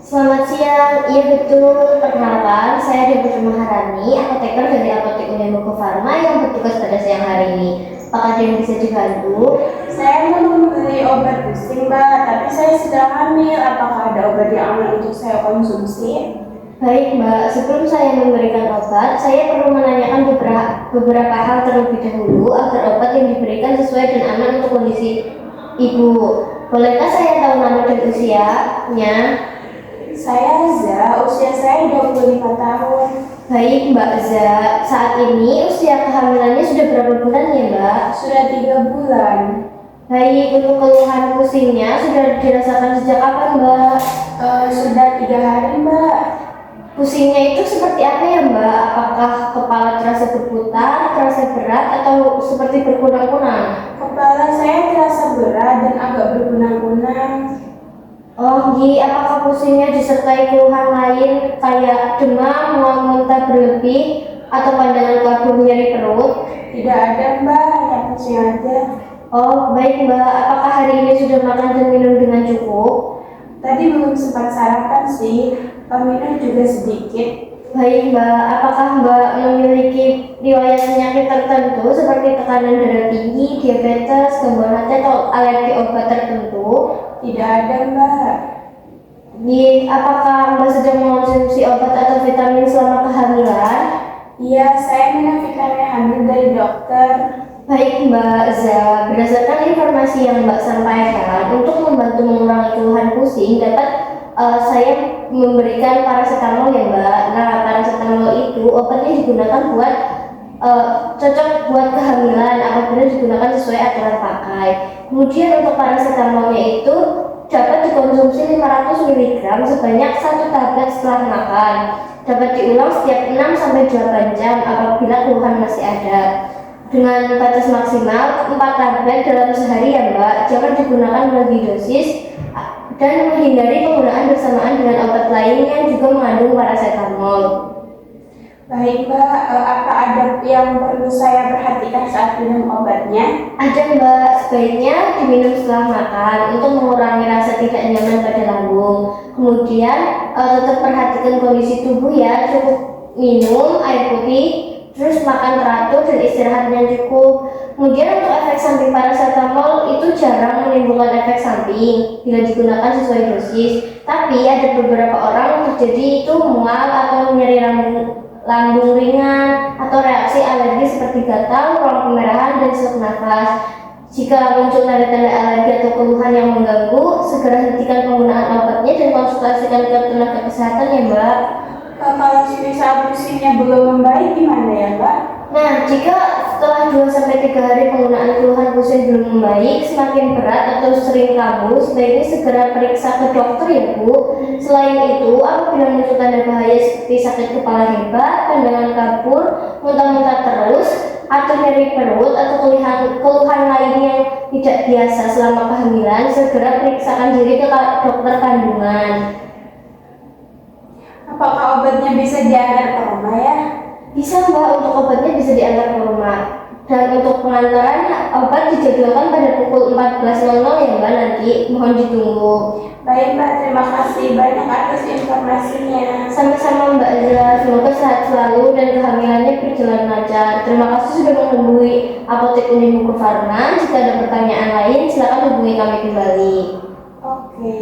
Selamat siang, iya betul. Perkenalkan, saya Dewi Maharani, apoteker dari Apotek Unimuko Farma yang bertugas pada siang hari ini. Apakah ada yang bisa dibantu? Saya mau membeli obat pusing, Mbak, tapi saya sedang hamil. Apakah ada obat yang aman untuk saya konsumsi? Baik Mbak, sebelum saya memberikan obat, saya perlu menanyakan beberapa hal terlebih dahulu agar obat yang diberikan sesuai dan aman untuk kondisi Ibu. Bolehkah saya tahu nama dan usianya? Saya Za, usia saya 25 tahun. Baik Mbak Za, saat ini usia kehamilannya sudah berapa bulan ya Mbak? Sudah 3 bulan. Baik, untuk keluhan pusingnya sudah dirasakan sejak kapan Mbak? Sudah 3 hari, Mbak. Pusingnya itu seperti apa ya Mbak? Apakah kepala terasa berputar, terasa berat, atau seperti berkunang-kunang? Kepala saya terasa berat dan agak berkunang-kunang. Oh, apakah pusingnya disertai keluhan lain kayak demam, mual muntah berlebih, atau pandangan kabur nyeri perut? Tidak ada, Mbak, hanya pusing aja. Oh, baik Mbak. Apakah hari ini sudah makan dan minum dengan cukup? Tadi belum sempat sarapan sih, minum juga sedikit. Baik Mbak, apakah Mbak memiliki riwayat penyakit tertentu seperti tekanan darah tinggi, diabetes, gangguan hati, atau alergi obat tertentu? Tidak ada, Mbak. Apakah Mbak sedang mengonsumsi obat atau vitamin selama kehamilan? Iya, saya menafikannya hamil dari dokter. Baik Mbak Za, berdasarkan informasi yang Mbak sampaikan, untuk membantu mengurangi keluhan pusing dapat saya memberikan paracetamol ya Mbak. Nah, paracetamol itu obatnya digunakan buat cocok buat kehamilan apabila digunakan sesuai aturan pakai. Kemudian untuk paracetamolnya itu dapat dikonsumsi 500 mg sebanyak 1 tablet setelah makan. Dapat diulang setiap 6-8 jam apabila keluhan masih ada. Dengan batas maksimal 4 tablet dalam sehari ya Mbak. Jangan digunakan melebihi dosis dan menghindari penggunaan bersamaan dengan obat lain yang juga mengandung paracetamol. Baik, Mbak, apa ada yang perlu saya perhatikan saat minum obatnya? Ada Mbak, sebaiknya diminum setelah makan untuk mengurangi rasa tidak nyaman pada lambung. Kemudian tetap perhatikan kondisi tubuh ya, cukup minum air putih, terus makan teratur dan istirahat yang cukup. Kemudian untuk efek samping paracetamol itu jarang menimbulkan efek samping bila digunakan sesuai dosis. Tapi ada beberapa orang terjadi itu mual atau nyeri lambung ringan atau reaksi alergi seperti gatal, ruang kemerahan, dan sesak nafas. Jika muncul tanda-tanda alergi atau keluhan yang mengganggu, segera hentikan penggunaan obatnya dan konsultasikan ke tenaga kesehatan ya Mbak. Kalau misal pusingnya belum membaik gimana ya, Mbak? Nah, jika setelah 2-3 hari penggunaan keluhan pusing belum membaik, semakin berat atau sering kambuh, sebaiknya segera periksa ke dokter ya Bu. Selain itu, apabila muncul tanda bahaya seperti sakit kepala hebat, pandangan kabur, muntah-muntah terus, atau nyeri perut, atau keluhan lain yang tidak biasa selama kehamilan, segera periksakan diri ke dokter kandungan. Apakah obatnya bisa diantar ke rumah ya? Bisa Mbak, untuk obatnya bisa diantar ke rumah. Dan untuk pengantaran obat dijadwalkan pada pukul 14.00 ya Mbak nanti. Mohon ditunggu. Baik Mbak, terima kasih banyak atas informasinya. Sama-sama Mbak Zila, semoga sehat selalu dan kehamilannya berjalan lancar. Terima kasih sudah menghubungi Apotek Unimuko Farma. Jika ada pertanyaan lain, silakan hubungi kami kembali. Oke.